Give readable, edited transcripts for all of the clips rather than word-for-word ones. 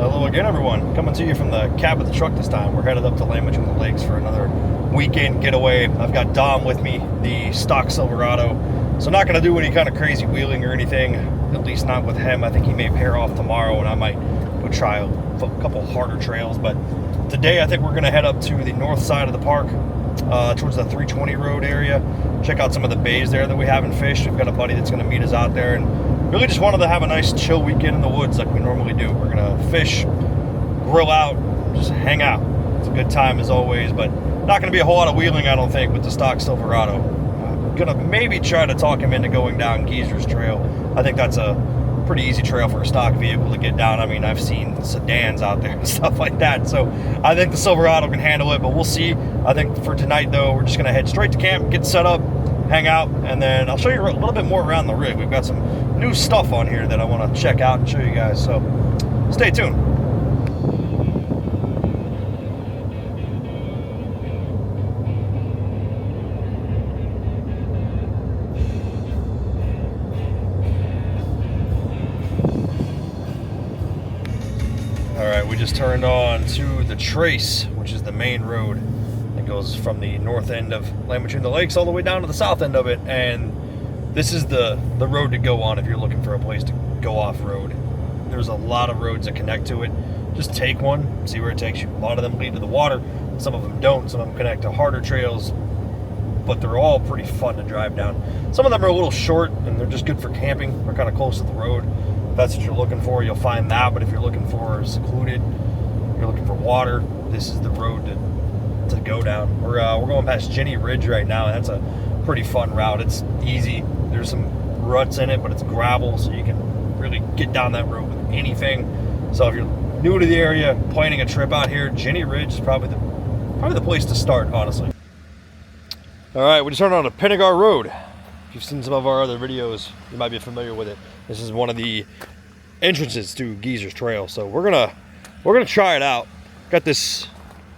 Hello again, everyone. Coming to you from the cab of the truck this time. We're headed up to Mid-Tenn Lakes for another weekend getaway. I've got Dom with me, the stock Silverado. So not going to do any kind of crazy wheeling or anything, at least not with him. I think he may pair off tomorrow and I might go try a couple harder trails. But today I think we're going to head up to the north side of the park, towards the 320 road area. Check out some of the bays there that we haven't fished. We've got a buddy that's going to meet us out there, and really just wanted to have a nice chill weekend in the woods like we normally do. We're going to fish, grill out, just hang out. It's a good time as always, but not going to be a whole lot of wheeling, I don't think, with the stock Silverado. I'm going to maybe try to talk him into going down Geezer's Trail. I think that's a pretty easy trail for a stock vehicle to get down. I mean, I've seen sedans out there and stuff like that, so I think the Silverado can handle it, but we'll see. I think for tonight, though, we're just going to head straight to camp, get set up, hang out, and then I'll show you a little bit more around the rig. We've got some new stuff on here that I want to check out and show you guys, so stay tuned. Alright, we just turned on to the Trace, which is the main road that goes from the north end of Mid-Tenn Lakes all the way down to the south end of it, and this is the road to go on if you're looking for a place to go off-road. There's a lot of roads that connect to it. Just take one, see where it takes you. A lot of them lead to the water, some of them don't, some of them connect to harder trails, but they're all pretty fun to drive down. Some of them are a little short, and they're just good for camping. They're kind of close to the road. If that's what you're looking for, you'll find that, but if you're looking for secluded, you're looking for water, this is the road to go down. We're going past Jenny Ridge right now, and that's a pretty fun route. It's easy. There's some ruts in it, but it's gravel, so you can really get down that road with anything. So if you're new to the area, planning a trip out here, Jenny Ridge is probably the place to start, honestly. All right, we just turned on to Pinnagar Road. If you've seen some of our other videos, you might be familiar with it. This is one of the entrances to Geezer's Trail, so we're gonna try it out. Got this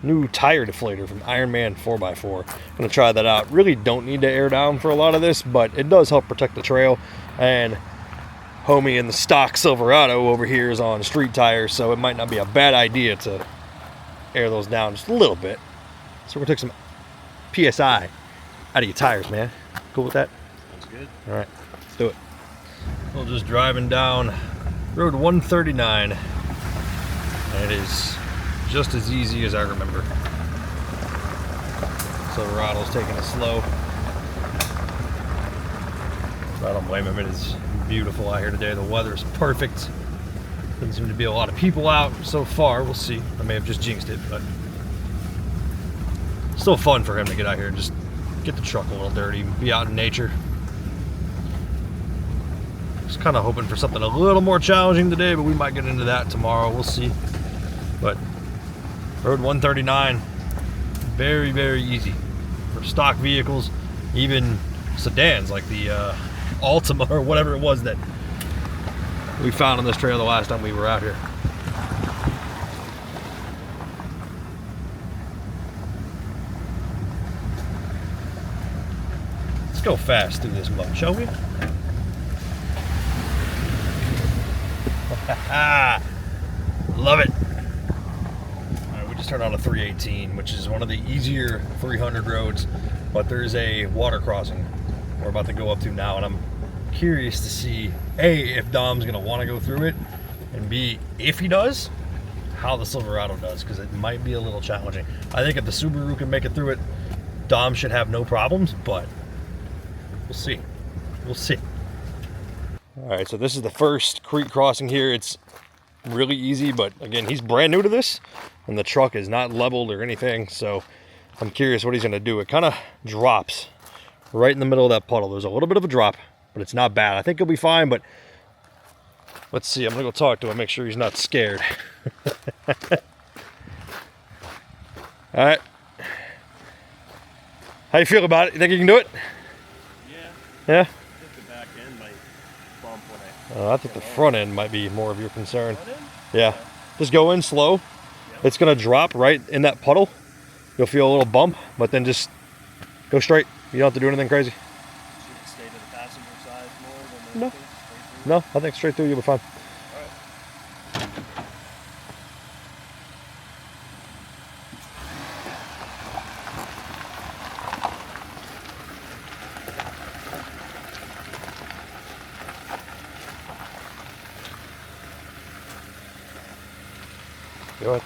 new tire deflator from Ironman 4x4. Gonna try that out. Really don't need to air down for a lot of this, but it does help protect the trail. And homie in the stock Silverado over here is on street tires, so it might not be a bad idea to air those down just a little bit. So we're gonna take some PSI out of your tires, man. Cool with that? Sounds good. All right, let's do it. We're just driving down Road 139, and it is just as easy as I remember. Silverado's taking it slow. I don't blame him. It is beautiful out here today. The weather's perfect. Doesn't seem to be a lot of people out so far. We'll see. I may have just jinxed it, but still fun for him to get out here and just get the truck a little dirty, be out in nature. Just kind of hoping for something a little more challenging today, but we might get into that tomorrow. We'll see. But Road 139, very, very easy for stock vehicles, even sedans like the Altima or whatever it was that we found on this trail the last time we were out here. Let's go fast through this mud, shall we? Love it. All right, we just turned on a 318, which is one of the easier 300 roads, but there's a water crossing we're about to go up to now, and I'm curious to see A, if Dom's gonna want to go through it, and B, if he does, how the Silverado does, because it might be a little challenging. I think if the Subaru can make it through it, Dom should have no problems, but we'll see. We'll see. All right, so this is the first creek crossing here. It's really easy, but again, he's brand new to this, and the truck is not leveled or anything, so I'm curious what he's gonna do. It kind of drops right in the middle of that puddle. There's a little bit of a drop, but it's not bad. I think he'll be fine, but let's see. I'm gonna go talk to him, make sure he's not scared. All right. How you feel about it? You think you can do it? Yeah. Yeah? I think the back end might bump when I think the front end might be more of your concern. Front end? Yeah. Just go in slow. Yep. It's going to drop right in that puddle. You'll feel a little bump, but then just go straight. You don't have to do anything crazy. Should it stay to the passenger side more than No. anything? Straight through? No, I think straight through you'll be fine. All right. Go ahead.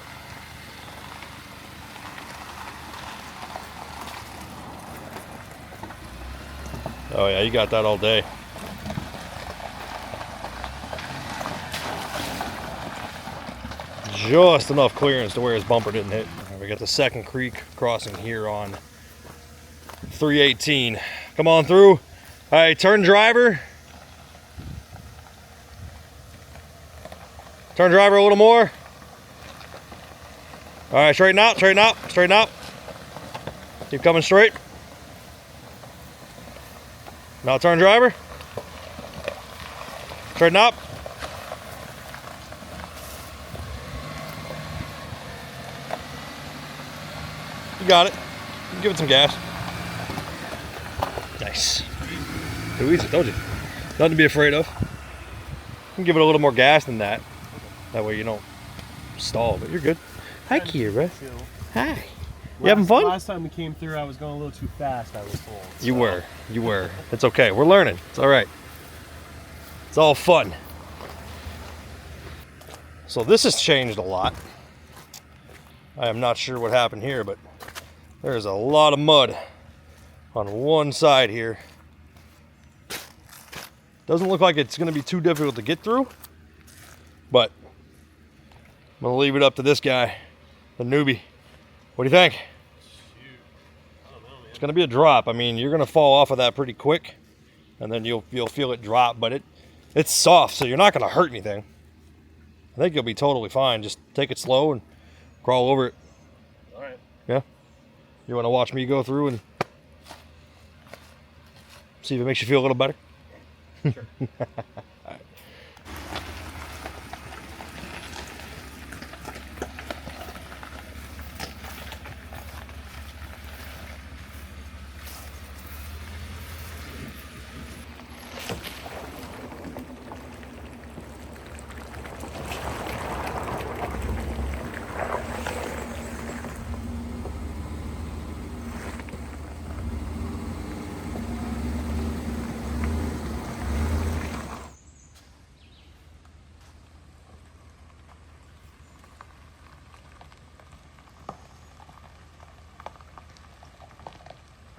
Oh yeah, you got that all day. Just enough clearance to where his bumper didn't hit. We got the second creek crossing here on 318. Come on through. All right, turn driver. Turn driver a little more. All right, straighten out, straighten out, straighten out. Keep coming straight. Now turn driver. Straighten up. You got it. Give it some gas. Nice. Too easy, told you. Nothing to be afraid of. You can give it a little more gas than that. That way you don't stall, but you're good. Hi, Kira. Hi. You having fun? Last time we came through, I was going a little too fast, I was told. So. You were. It's okay. We're learning. It's all right. It's all fun. So this has changed a lot. I am not sure what happened here, but there's a lot of mud on one side here. Doesn't look like it's going to be too difficult to get through, but I'm going to leave it up to this guy, the newbie. What do you think? Shoot. I don't know, man. It's going to be a drop. I mean, you're going to fall off of that pretty quick, and then you'll feel it drop, but it's soft, so you're not going to hurt anything. I think you'll be totally fine. Just take it slow and crawl over it. All right. Yeah? You want to watch me go through and see if it makes you feel a little better? Sure. All right.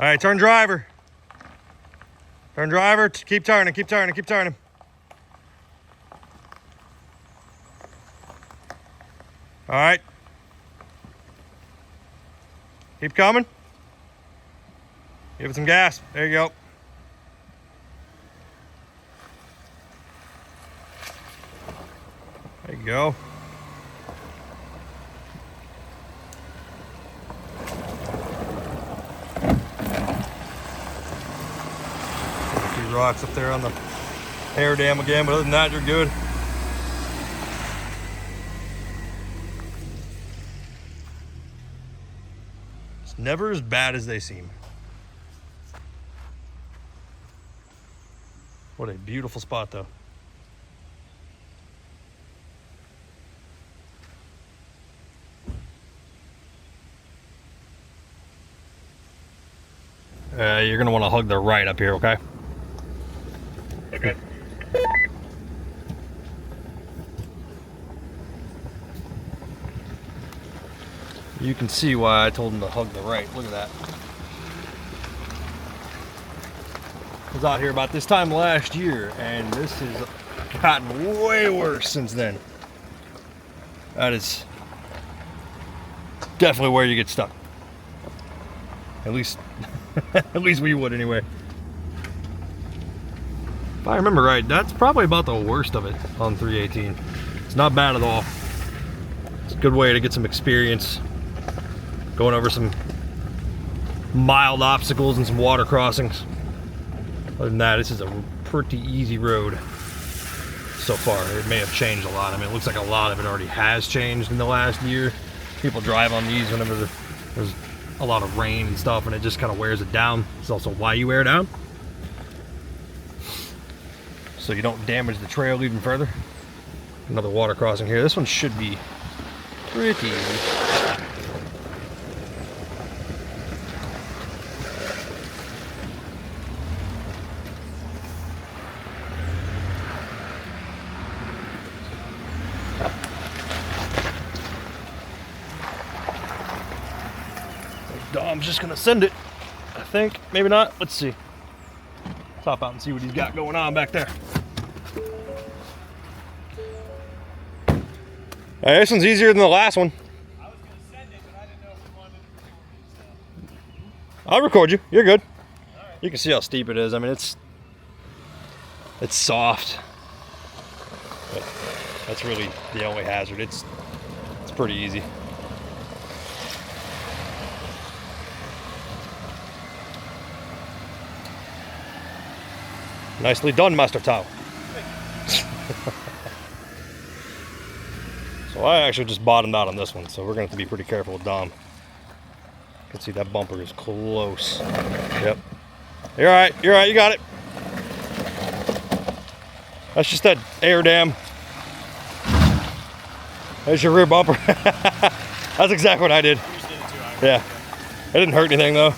All right, turn driver. Turn driver, keep turning, keep turning, keep turning. All right. Keep coming. Give it some gas. There you go. There you go. Rocks up there on the air dam again, but other than that, you're good. It's never as bad as they seem. What a beautiful spot, though. You're gonna want to hug the right up here, okay? Okay. You can see why I told him to hug the right. Look at that. I was out here about this time last year, and this has gotten way worse since then. That is definitely where you get stuck. At least, at least we would anyway. If I remember right, that's probably about the worst of it on 318. It's not bad at all. It's a good way to get some experience going over some mild obstacles and some water crossings. Other than that, this is a pretty easy road so far. It may have changed a lot. I mean, it looks like a lot of it already has changed in the last year. People drive on these whenever there's a lot of rain and stuff, and it just kind of wears it down. It's also why you wear it down, so you don't damage the trail even further. Another water crossing here. This one should be pretty easy. Dom's just gonna send it. I think, maybe not. Let's see. Top out and see what he's got going on back there. Hey, this one's easier than the last one. I was gonna send it, but I didn't know if we wanted to record it, so. I'll record you. You're good. All right. You can see how steep it is. I mean, it's soft. But that's really the only hazard. It's pretty easy. Nicely done, Master Tao. So I actually just bottomed out on this one, so we're going to have to be pretty careful with Dom. You can see that bumper is close. Yep. You're all right. You're all right. You got it. That's just that air dam. There's your rear bumper. That's exactly what I did. You just did it too, Yeah. It didn't hurt anything though.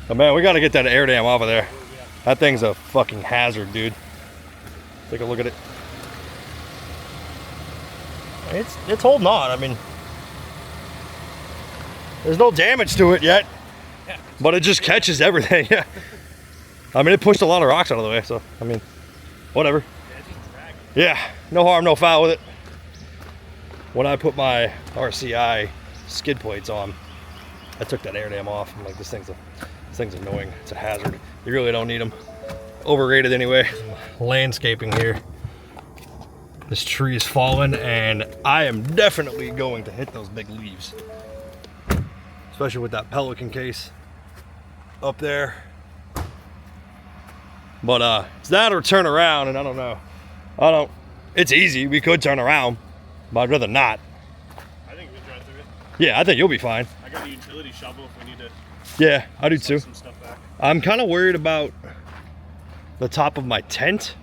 But man, we got to get that air dam off of there. That thing's a fucking hazard, dude. Take a look at it. It's holding on. I mean, there's no damage to it yet, but it just catches everything. Yeah. I mean, it pushed a lot of rocks out of the way, so I mean, whatever. Yeah, it's just dragging. Yeah, no harm, no foul with it. When I put my RCI skid plates on, I took that air dam off. I'm like, this thing's annoying. It's a hazard. You really don't need them. Overrated anyway. Landscaping here. This tree is fallen, and I am definitely going to hit those big leaves, especially with that pelican case up there. But it's that or turn around, and I don't know. It's easy. We could turn around, but I'd rather not. I think we can drive through it. Yeah, I think you'll be fine. I got a utility shovel if we need to. Yeah, I do too. Some stuff back. I'm kind of worried about the top of my tent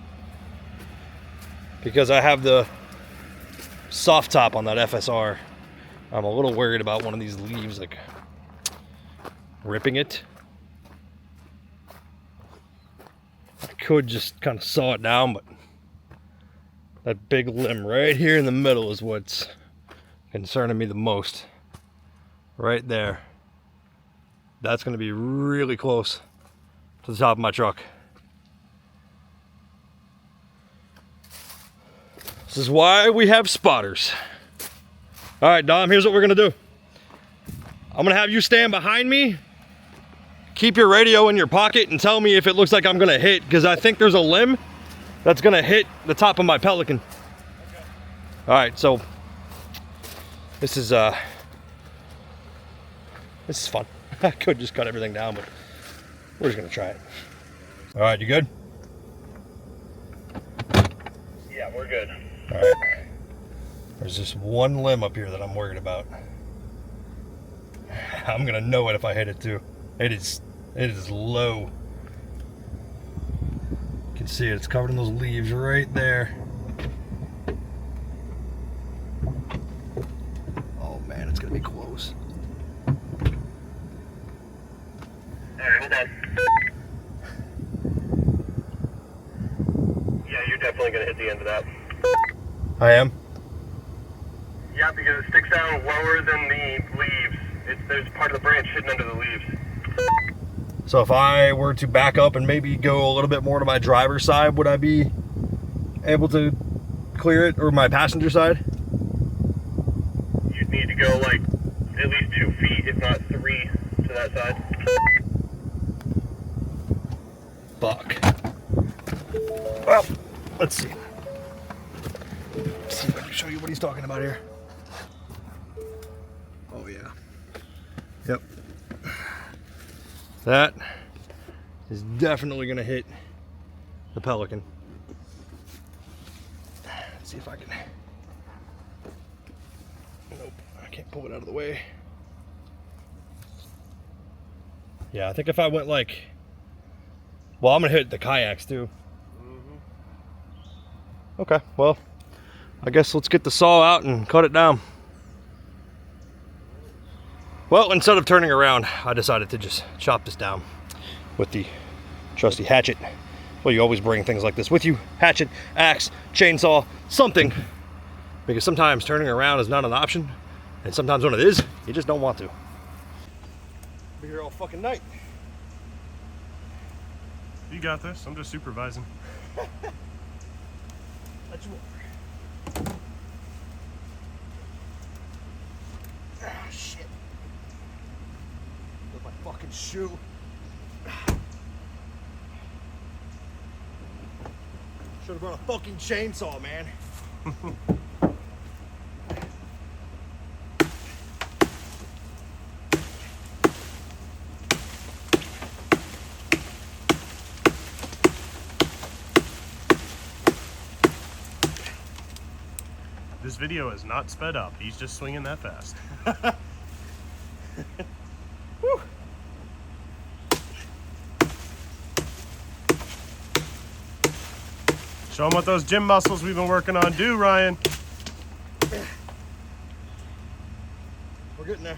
because I have the soft top on that FSR. I'm a little worried about one of these leaves like ripping it. I could just kind of saw it down, but that big limb right here in the middle is what's concerning me the most. Right there. That's going to be really close to the top of my truck. This is why we have spotters. All right, Dom, here's what we're going to do. I'm going to have you stand behind me. Keep your radio in your pocket and tell me if it looks like I'm going to hit, because I think there's a limb that's going to hit the top of my Pelican. Okay. All right, so this is fun. I could just cut everything down, but we're just gonna try it. All right, you good? Yeah, we're good. All right. There's just one limb up here that I'm worried about. I'm gonna know it if I hit it too. It is low. You can see it. It's covered in those leaves right there. Oh man, it's gonna be close. Alright, hold on. Yeah, you're definitely going to hit the end of that. I am? Yeah, because it sticks out lower than the leaves. There's part of the branch hidden under the leaves. So if I were to back up and maybe go a little bit more to my driver's side, would I be able to clear it, or my passenger side? You'd need to go like at least 2 feet, if not 3, to that side. Fuck. Well, let's see. Let's see if I can show you what he's talking about here. Oh yeah. Yep. That is definitely gonna hit the Pelican. Let's see if I can. Nope, I can't pull it out of the way. Yeah, I think if I went like, well, I'm gonna hit the kayaks too. Okay, well, I guess let's get the saw out and cut it down. Well, instead of turning around, I decided to just chop this down with the trusty hatchet. Well, you always bring things like this with you. Hatchet, axe, chainsaw, something. Because sometimes turning around is not an option. And sometimes when it is, you just don't want to. Be here all fucking night. You got this. I'm just supervising. That's what. Ah, shit. With my fucking shoe. Should have brought a fucking chainsaw, man. This video is not sped up. He's just swinging that fast. Woo. Show him what those gym muscles we've been working on do, Ryan. We're getting there.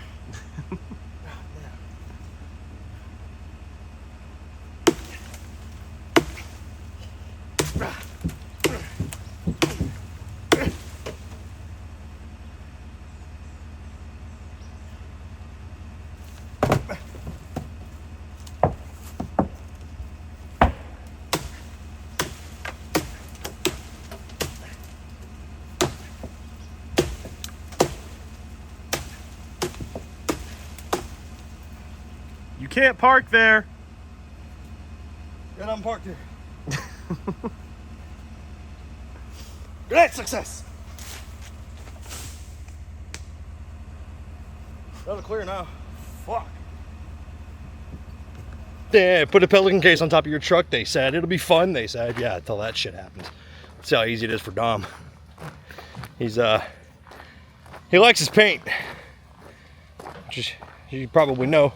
You can't park there. And I'm parked here. Great success! That'll clear now. Fuck. Yeah, put a Pelican case on top of your truck, they said. It'll be fun, they said. Yeah, until that shit happens. That's how easy it is for Dom. He's, he likes his paint. Which is, you probably know,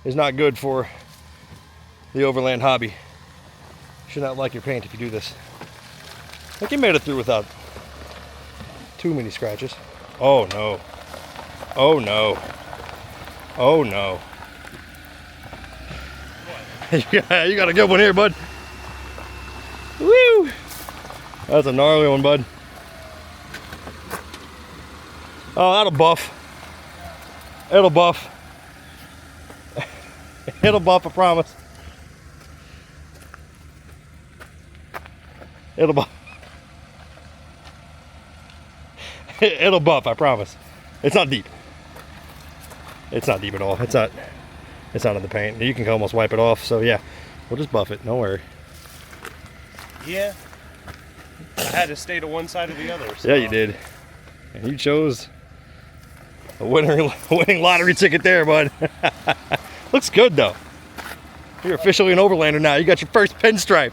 is not good for the Overland hobby. You should not like your paint if you do this. I think he made it through without too many scratches. Oh no. Oh no. Oh no. Yeah, you got a good one here, bud. Woo! That's a gnarly one, bud. Oh, that'll buff. It'll buff. It'll buff, I promise. It'll buff. It'll buff, I promise. It's not deep. It's not deep at all. It's not in the paint. You can almost wipe it off, so yeah. We'll just buff it, don't worry. Yeah. I had to stay to one side or the other. So. Yeah, you did. And you chose a winning lottery ticket there, bud. Looks good, though. You're officially an Overlander now. You got your first pinstripe.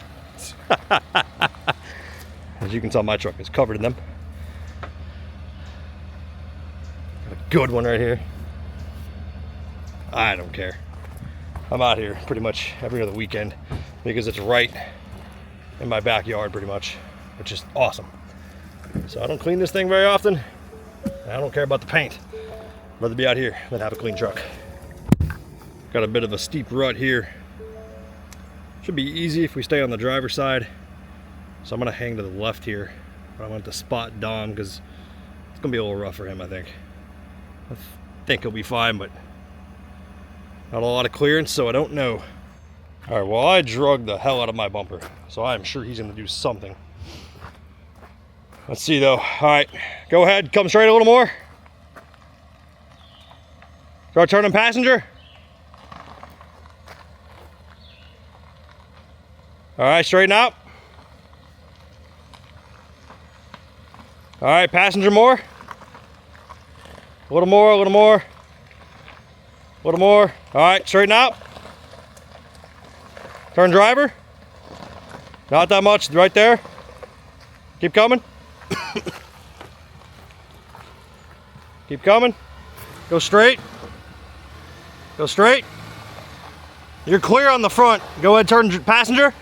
As you can tell, my truck is covered in them. Got a good one right here. I don't care. I'm out here pretty much every other weekend because it's right in my backyard pretty much, which is awesome. So I don't clean this thing very often. I don't care about the paint. I'd rather be out here than have a clean truck. Got a bit of a steep rut here. Should be easy if we stay on the driver's side. So I'm gonna hang to the left here. But I want to spot Dom because it's gonna be a little rough for him, I think. I think he'll be fine, but not a lot of clearance, so I don't know. All right, well, I drug the hell out of my bumper, so I'm sure he's gonna do something. Let's see though. All right, go ahead, come straight a little more. Start turning passenger. All right, straighten out. All right, passenger more. A little more, a little more. A little more. All right, straighten out. Turn driver. Not that much, right there. Keep coming. Keep coming. Go straight. Go straight. You're clear on the front. Go ahead, turn passenger.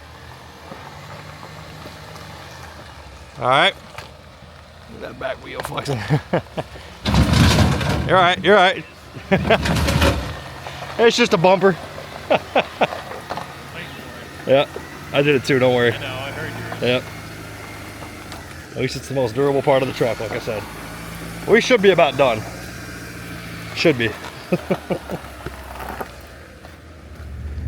All right. Look at that back wheel flexing. You're all right, you're all right. It's just a bumper. Yeah, I did it too, don't worry. I know, I heard yours. Yep. At least it's the most durable part of the truck, like I said. We should be about done. Should be.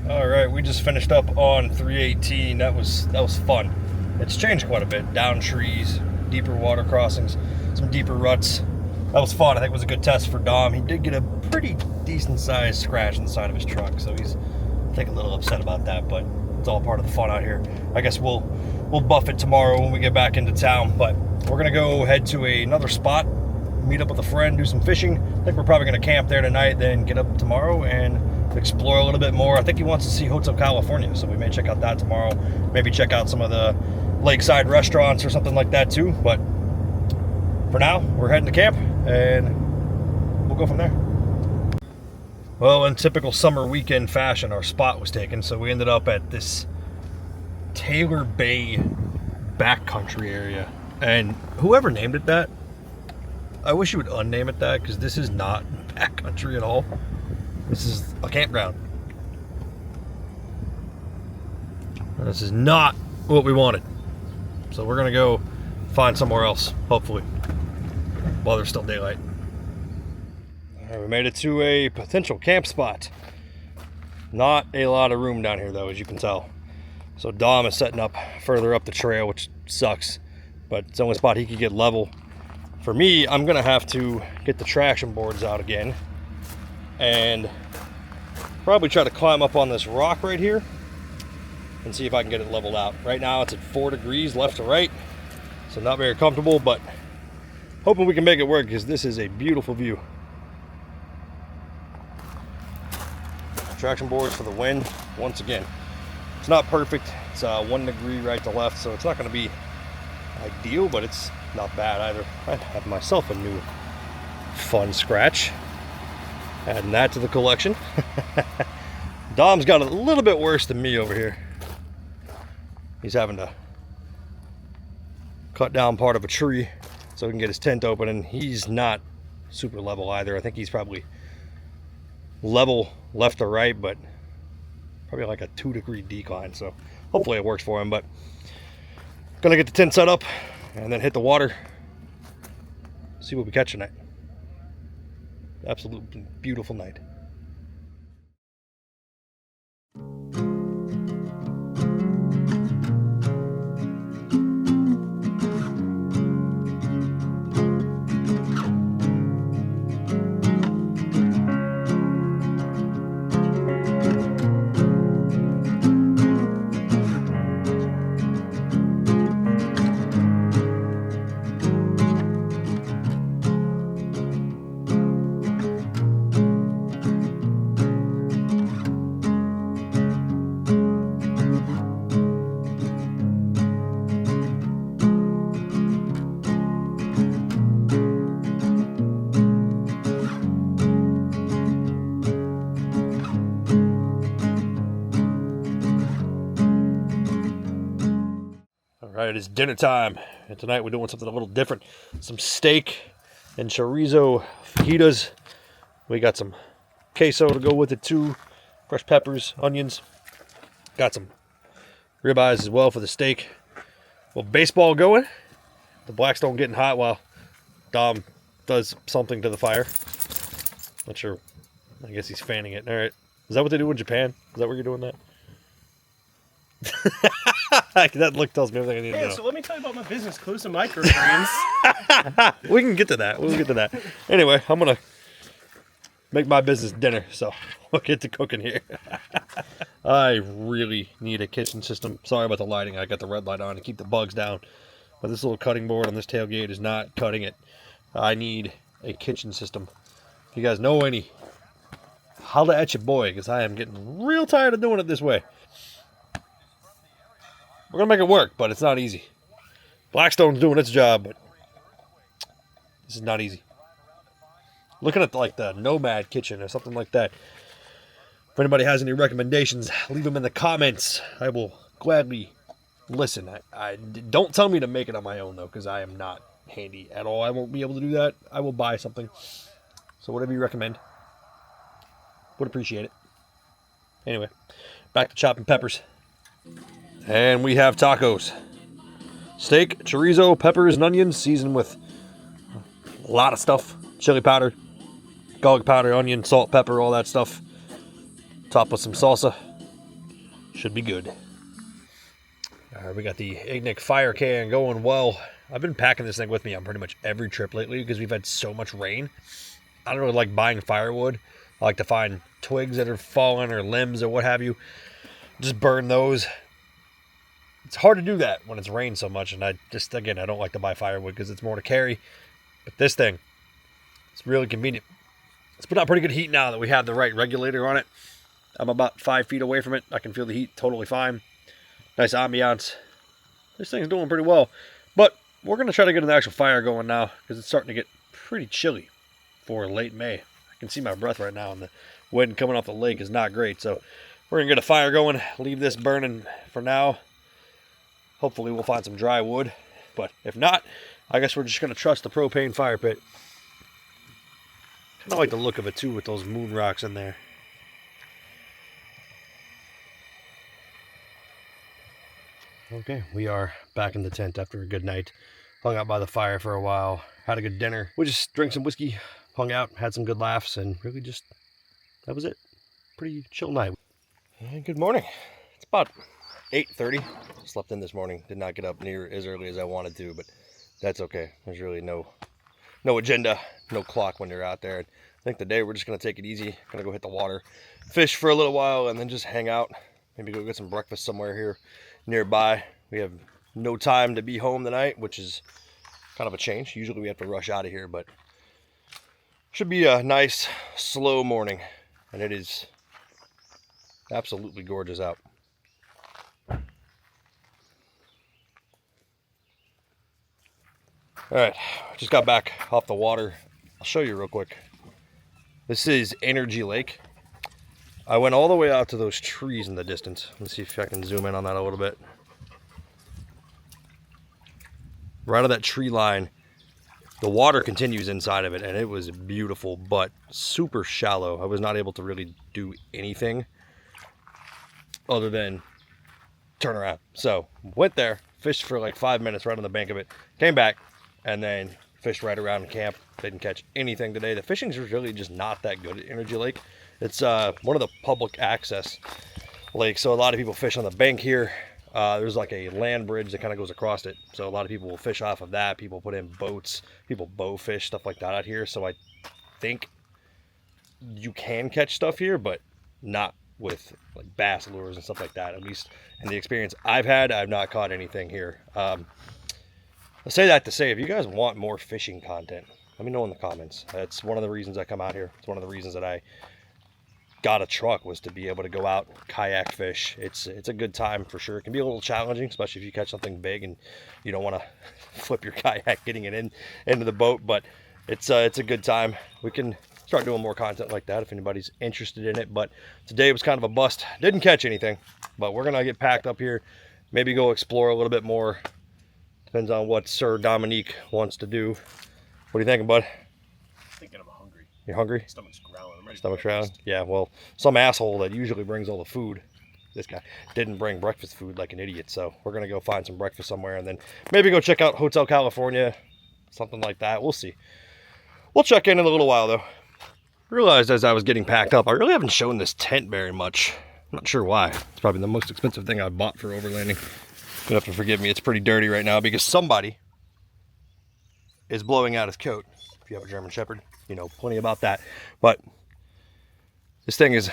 All right, we just finished up on 318. That was fun. It's changed quite a bit. Down trees, deeper water crossings, some deeper ruts. That was fun. I think it was a good test for Dom. He did get a pretty decent sized scratch on the side of his truck, so he's I think a little upset about that, but it's all part of the fun out here. I guess we'll buff it tomorrow when we get back into town, but we're gonna go head to another spot, meet up with a friend, do some fishing. I think we're probably gonna camp there tonight, then get up tomorrow and explore a little bit more. I think he wants to see Hotel California, so we may check out that tomorrow. Maybe check out some of the lakeside restaurants or something like that too. But for now, we're heading to camp and we'll go from there. Well, in typical summer weekend fashion, our spot was taken, so we ended up at this Taylor Bay backcountry area. And whoever named it that, I wish you would unname it that, because this is not backcountry at all. This is a campground. This is not what we wanted. So we're gonna go find somewhere else, hopefully, while there's still daylight. All right, we made it to a potential camp spot. Not a lot of room down here though, as you can tell. So Dom is setting up further up the trail, which sucks, but it's the only spot he could get level. For me, I'm gonna have to get the traction boards out again and probably try to climb up on this rock right here and see if I can get it leveled out. Right now it's at 4 degrees left to right, so not very comfortable, but hoping we can make it work because this is a beautiful view. Traction boards for the wind once again. It's not perfect. It's 1 degree right to left, so it's not going to be ideal, but it's not bad either. I have myself a new fun scratch. Adding that to the collection. Dom's got a little bit worse than me over here. He's having to cut down part of a tree so he can get his tent open, and he's not super level either. I think he's probably level left to right, but probably like a 2 degree decline, so hopefully it works for him. But gonna get the tent set up and then hit the water, see what we catch tonight. Absolutely beautiful night. It is dinner time, and tonight we're doing something a little different. Some steak and chorizo fajitas. We got some queso to go with it too, fresh peppers, onions. Got some ribeyes as well for the steak. Well, baseball going. The Blackstone getting hot while Dom does something to the fire. Not sure. I guess he's fanning it. All right. Is that what they do in Japan? Is that where you're doing that? That look tells me everything I need to know. So let me tell you about my business, Close to Microgreens. We can get to that. We'll get to that. Anyway, I'm going to make my business dinner, so we'll get to cooking here. I really need a kitchen system. Sorry about the lighting. I got the red light on to keep the bugs down. But this little cutting board on this tailgate is not cutting it. I need a kitchen system. If you guys know any, holla at your boy, because I am getting real tired of doing it this way. We're going to make it work, but it's not easy. Blackstone's doing its job, but this is not easy. Looking at like the Nomad kitchen or something like that. If anybody has any recommendations, leave them in the comments. I will gladly listen. I don't tell me to make it on my own, though, because I am not handy at all. I won't be able to do that. I will buy something. So whatever you recommend, would appreciate it. Anyway, back to chopping peppers. And we have tacos. Steak, chorizo, peppers, and onions, seasoned with a lot of stuff. Chili powder, garlic powder, onion, salt, pepper, all that stuff. Top with some salsa. Should be good. All right, we got the Ignic fire can going well. I've been packing this thing with me on pretty much every trip lately because we've had so much rain. I don't really like buying firewood. I like to find twigs that are fallen or limbs or what have you. Just burn those. It's hard to do that when it's rained so much, and I don't like to buy firewood because it's more to carry. But this thing, it's really convenient. It's put out pretty good heat now that we have the right regulator on it. I'm about 5 feet away from it. I can feel the heat totally fine. Nice ambiance. This thing's doing pretty well. But we're going to try to get an actual fire going now because it's starting to get pretty chilly for late May. I can see my breath right now, and the wind coming off the lake is not great. So we're going to get a fire going, leave this burning for now. Hopefully we'll find some dry wood, but if not, I guess we're just going to trust the propane fire pit. Kind of like the look of it too with those moon rocks in there. Okay, we are back in the tent after a good night. Hung out by the fire for a while, had a good dinner. We just drank some whiskey, hung out, had some good laughs, and really just, that was it. Pretty chill night. And good morning. It's about 8:30. Slept in this morning. Did not get up near as early as I wanted to, but that's okay. There's really no agenda, no clock when you're out there. I think today we're just going to take it easy. Going to go hit the water, fish for a little while, and then just hang out. Maybe go get some breakfast somewhere here nearby. We have no time to be home tonight, which is kind of a change. Usually we have to rush out of here, but should be a nice, slow morning. And it is absolutely gorgeous out. Alright, just got back off the water. I'll show you real quick. This is Energy Lake. I went all the way out to those trees in the distance. Let's see if I can zoom in on that a little bit. Right on that tree line, the water continues inside of it, and it was beautiful, but super shallow. I was not able to really do anything other than turn around. So, went there, fished for like 5 minutes right on the bank of it, came back, and then fished right around camp. Didn't catch anything today. The fishing's really just not that good at Energy Lake. It's one of the public access lakes, so a lot of people fish on the bank here. There's like a land bridge that kind of goes across it, so a lot of people will fish off of that. People put in boats, people bow fish, stuff like that out here. So I think you can catch stuff here, but not with like bass lures and stuff like that. At least in the experience I've had, I've not caught anything here. I say that to say, if you guys want more fishing content, let me know in the comments. That's one of the reasons I come out here. It's one of the reasons that I got a truck, was to be able to go out, kayak fish. It's a good time for sure. It can be a little challenging, especially if you catch something big and you don't want to flip your kayak getting it into the boat, but it's a good time. We can start doing more content like that if anybody's interested in it. But today was kind of a bust. Didn't catch anything, but we're gonna get packed up here, maybe go explore a little bit more. Depends on what Sir Dominique wants to do. What are you thinking, bud? Thinking I'm hungry. You're hungry? Stomach's growling. I'm ready. Stomach's growling? Yeah, well, some asshole that usually brings all the food, this guy, didn't bring breakfast food like an idiot. So we're going to go find some breakfast somewhere and then maybe go check out Hotel California, something like that. We'll see. We'll check in a little while, though. Realized as I was getting packed up, I really haven't shown this tent very much. I'm not sure why. It's probably the most expensive thing I bought for overlanding. You'll have to forgive me. It's pretty dirty right now because somebody is blowing out his coat. If you have a German Shepherd, you know plenty about that. But this thing is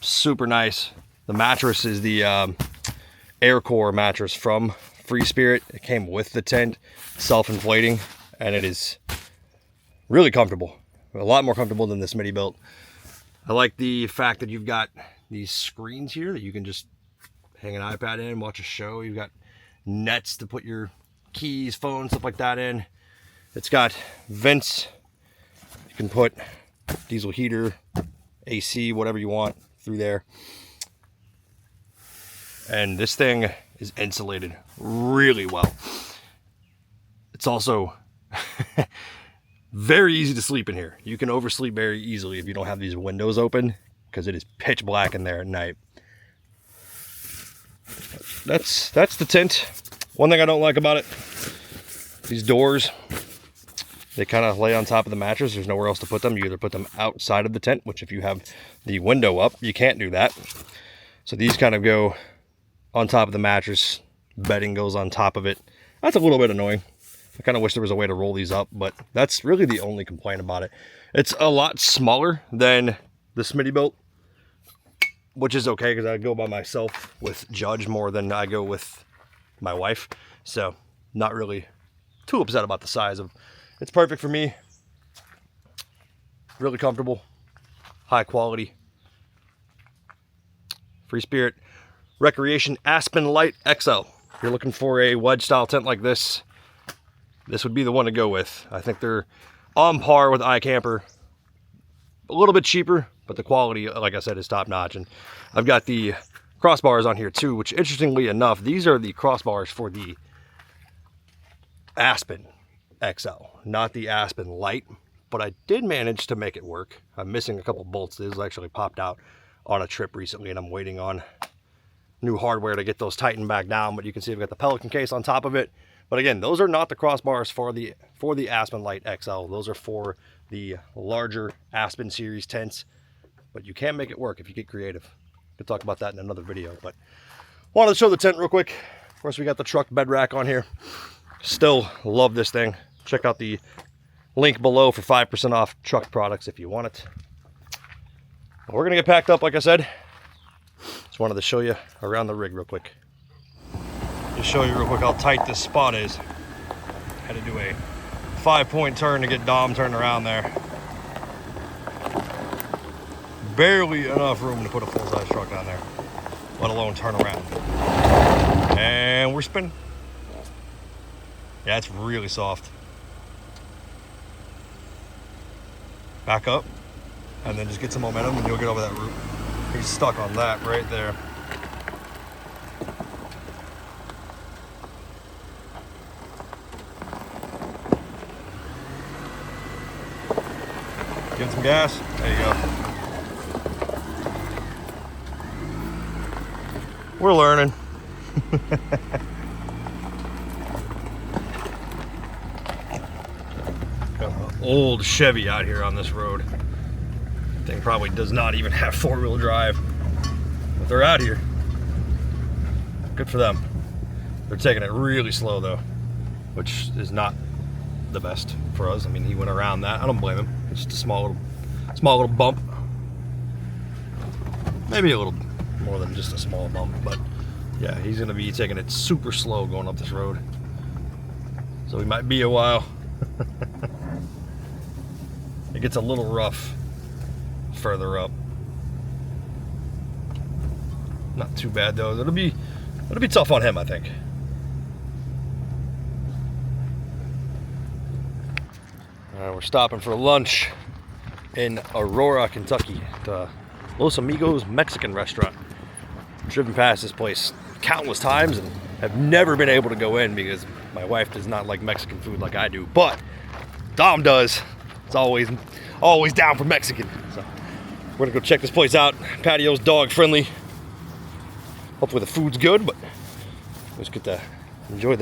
super nice. The mattress is the AirCore mattress from Free Spirit. It came with the tent, self-inflating, and it is really comfortable. A lot more comfortable than this midi built. I like the fact that you've got these screens here that you can just hang an iPad in, watch a show. You've got nets to put your keys, phones, stuff like that in. It's got vents. You can put diesel heater, AC, whatever you want through there. And this thing is insulated really well. It's also very easy to sleep in here. You can oversleep very easily if you don't have these windows open, because it is pitch black in there at night. That's the tent. One thing I don't like about it, these doors, They kind of lay on top of the mattress. There's nowhere else to put them. You either put them outside of the tent, which if you have the window up, you can't do that. So these kind of go on top of the mattress. Bedding goes on top of it. That's a little bit annoying. I kind of wish there was a way to roll these up, but that's really the only complaint about it. It's a lot smaller than the Smitty built, which is okay because I go by myself with Judge more than I go with my wife. So not really too upset about the size of. It's perfect for me. Really comfortable, high quality. Free Spirit Recreation Aspen Light XL. If you're looking for a wedge style tent like this, this would be the one to go with. I think they're on par with iCamper. A little bit cheaper, but the quality, like I said, is top notch. And I've got the crossbars on here too, which interestingly enough, these are the crossbars for the Aspen XL, not the Aspen Light, but I did manage to make it work. I'm missing a couple bolts. This actually popped out on a trip recently, and I'm waiting on new hardware to get those tightened back down. But you can see I've got the Pelican case on top of it. But again, those are not the crossbars for the Aspen Light XL. Those are for the larger Aspen series tents. But you can make it work if you get creative. We'll talk about that in another video. But wanted to show the tent real quick. Of course, we got the truck bed rack on here. Still love this thing. Check out the link below for 5% off truck products if you want it. But we're gonna get packed up, like I said. Just wanted to show you around the rig real quick. Just show you real quick how tight this spot is. Had to do a 5-point turn to get Dom turned around there. Barely enough room to put a full-size truck down there, let alone turn around. And we're spinning. Yeah, it's really soft. Back up, and then just get some momentum and you'll get over that root. He's stuck on that right there. Give it some gas. There you go. We're learning. Got an old Chevy out here on this road. Thing probably does not even have 4-wheel drive, but they're out here. Good for them. They're taking it really slow though, which is not the best for us. I mean, he went around that. I don't blame him. It's just a small little bump. Maybe a little more than just a small bump, but yeah, he's gonna be taking it super slow going up this road. So we might be a while. It gets a little rough further up. Not too bad though. It'll be tough on him, I think. We're stopping for lunch in Aurora, Kentucky, the Los Amigos Mexican restaurant. Driven past this place countless times and have never been able to go in because my wife does not like Mexican food like I do, but Dom does. It's always down for Mexican. So we're gonna go check this place out. Patio's dog friendly. Hopefully the food's good, but let's get to enjoy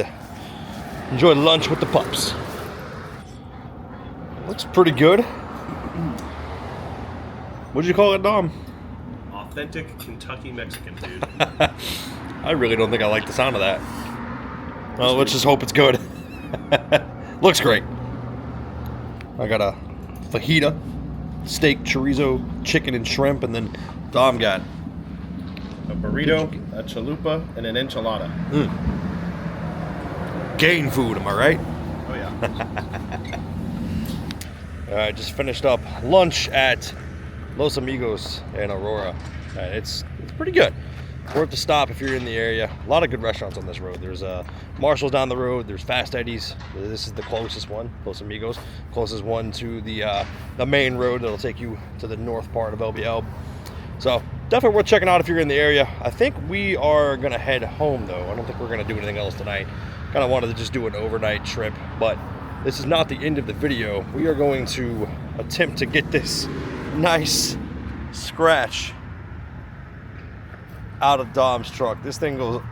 lunch with the pups. Looks pretty good. What'd you call it, Dom? Authentic Kentucky Mexican, dude. I really don't think I like the sound of that. Well, let's just hope it's good. Looks great. I got a fajita, steak, chorizo, chicken, and shrimp, and then Dom got A burrito, a chalupa, and an enchilada. Gain food, am I right? Oh yeah. All right, just finished up lunch at Los Amigos in Aurora. And it's pretty good. Worth the stop if you're in the area. A lot of good restaurants on this road. There's Marshall's down the road. There's Fast Eddie's. This is the closest one, Los Amigos. Closest one to the main road that'll take you to the north part of LBL. So definitely worth checking out if you're in the area. I think we are gonna head home though. I don't think we're gonna do anything else tonight. Kind of wanted to just do an overnight trip, but this is not the end of the video. We are going to attempt to get this nice scratch out of Dom's truck. This thing goes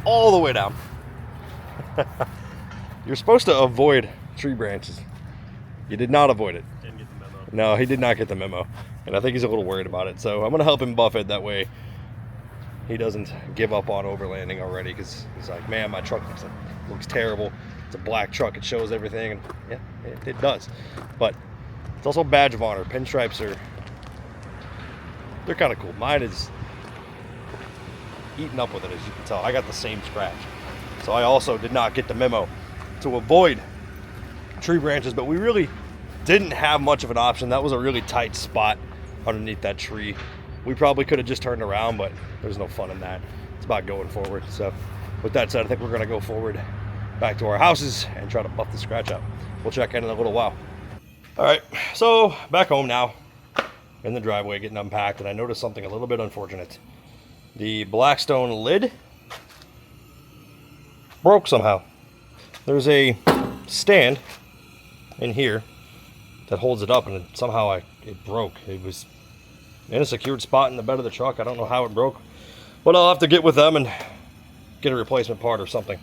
all the way down. You're supposed to avoid tree branches You did not avoid it. Didn't get the memo. No, he did not get the memo. And I think he's a little worried about it. So I'm going to help him buff it that way he doesn't give up on overlanding already, because he's like, man, my truck looks terrible. It's a black truck. It shows everything. And yeah, it does. But it's also a badge of honor. Pinstripes they're kind of cool. Mine is eaten up with it, as you can tell. I got the same scratch. So I also did not get the memo to avoid tree branches, but we really didn't have much of an option. That was a really tight spot underneath that tree. We probably could have just turned around, but there's no fun in that. It's about going forward. So with that said, I think we're going to go forward back to our houses and try to buff the scratch out. We'll check in a little while. All right, so back home now in the driveway getting unpacked, and I noticed something a little bit unfortunate. The Blackstone lid broke somehow. There's a stand in here that holds it up, and somehow it broke. It was in a secured spot in the bed of the truck. I don't know how it broke, but I'll have to get with them and get a replacement part or something.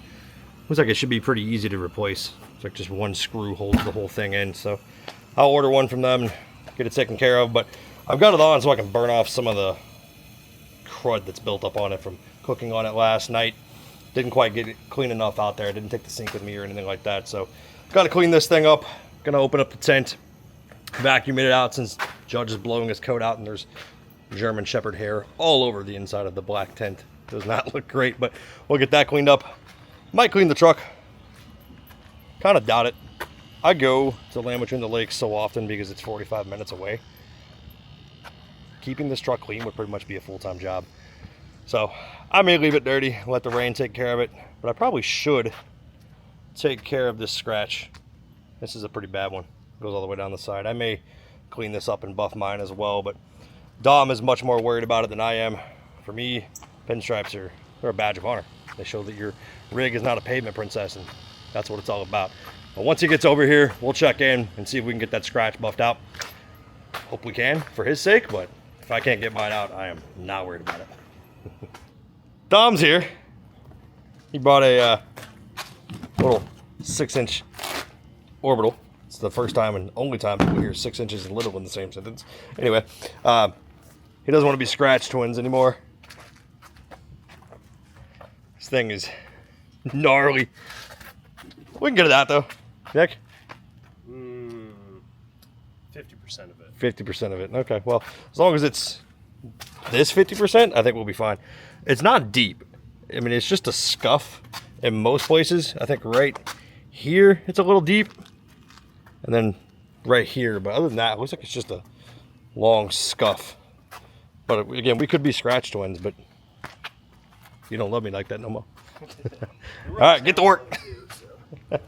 Looks like it should be pretty easy to replace. It's like just one screw holds the whole thing in, so I'll order one from them and get it taken care of. But I've got it on so I can burn off some of the crud that's built up on it from cooking on it last night. Didn't quite get it clean enough out there. I didn't take the sink with me or anything like that, so got to clean this thing up. Gonna open up the tent, vacuum it out since Judge is blowing his coat out and there's German Shepherd hair all over the inside of the black tent. Does not look great, but we'll get that cleaned up. Might clean the truck. Kind of doubt it. I go to Land Between the Lakes so often because it's 45 minutes away. Keeping this truck clean would pretty much be a full-time job. So I may leave it dirty, let the rain take care of it, but I probably should take care of this scratch. This is a pretty bad one. It goes all the way down the side. I may clean this up and buff mine as well, but Dom is much more worried about it than I am. For me, Pinstripes they're a badge of honor. They show that your rig is not a pavement princess, and that's what it's all about. But once he gets over here, we'll check in and see if we can get that scratch buffed out. Hope we can, for his sake, but if I can't get mine out, I am not worried about it. Dom's here. He bought a little 6-inch orbital. It's the first time and only time people hear 6 inches and little in the same sentence. Anyway, he doesn't want to be scratch twins anymore. This thing is gnarly. We can get it out though, Nick. 50% of it. 50% of it. Okay. Well, as long as it's this 50%, I think we'll be fine. It's not deep. I mean, it's just a scuff in most places. I think right here it's a little deep, and then right here. But other than that, it looks like it's just a long scuff. But again, we could be scratch twins, but you don't love me like that no more. All right, get to work. This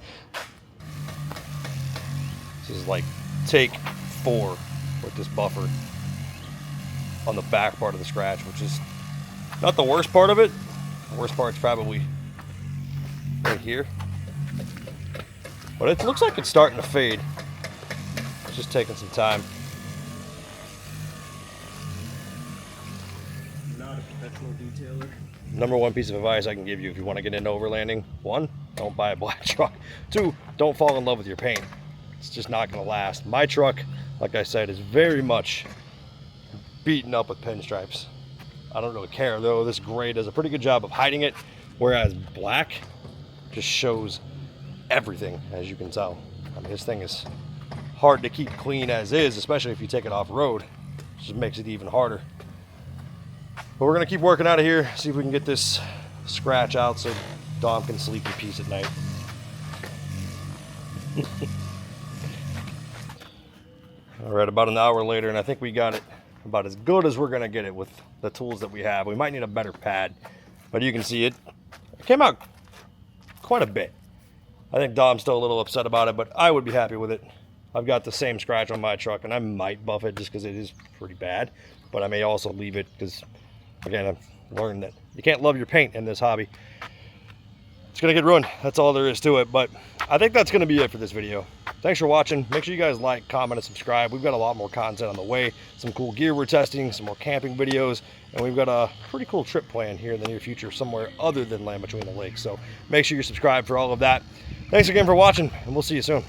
is like take 4 with this buffer on the back part of the scratch, which is not the worst part of it. The worst part's probably right here. But it looks like it's starting to fade. It's just taking some time. Not a professional detailer. Number one piece of advice I can give you if you want to get into overlanding: 1, don't buy a black truck. 2, don't fall in love with your paint. It's just not going to last. My truck, like I said, is very much beaten up with pinstripes. I don't really care though. This gray does a pretty good job of hiding it, whereas black just shows everything, as you can tell. I mean, this thing is hard to keep clean as is, especially if you take it off road. It just makes it even harder. But we're gonna keep working out of here, see if we can get this scratch out so Dom can sleep in peace at night. All right, about an hour later, and I think we got it about as good as we're gonna get it with the tools that we have. We might need a better pad, but you can see it came out quite a bit. I think Dom's still a little upset about it, but I would be happy with it. I've got the same scratch on my truck, and I might buff it just because it is pretty bad, but I may also leave it because, again, I've learned that you can't love your paint in this hobby. It's gonna get ruined. That's all there is to it. But I think that's gonna be it for this video. Thanks for watching. Make sure you guys like, comment, and subscribe. We've got a lot more content on the way. Some cool gear we're testing, some more camping videos, and we've got a pretty cool trip planned here in the near future somewhere other than Land Between the Lakes. So make sure you subscribe for all of that. Thanks again for watching, and we'll see you soon.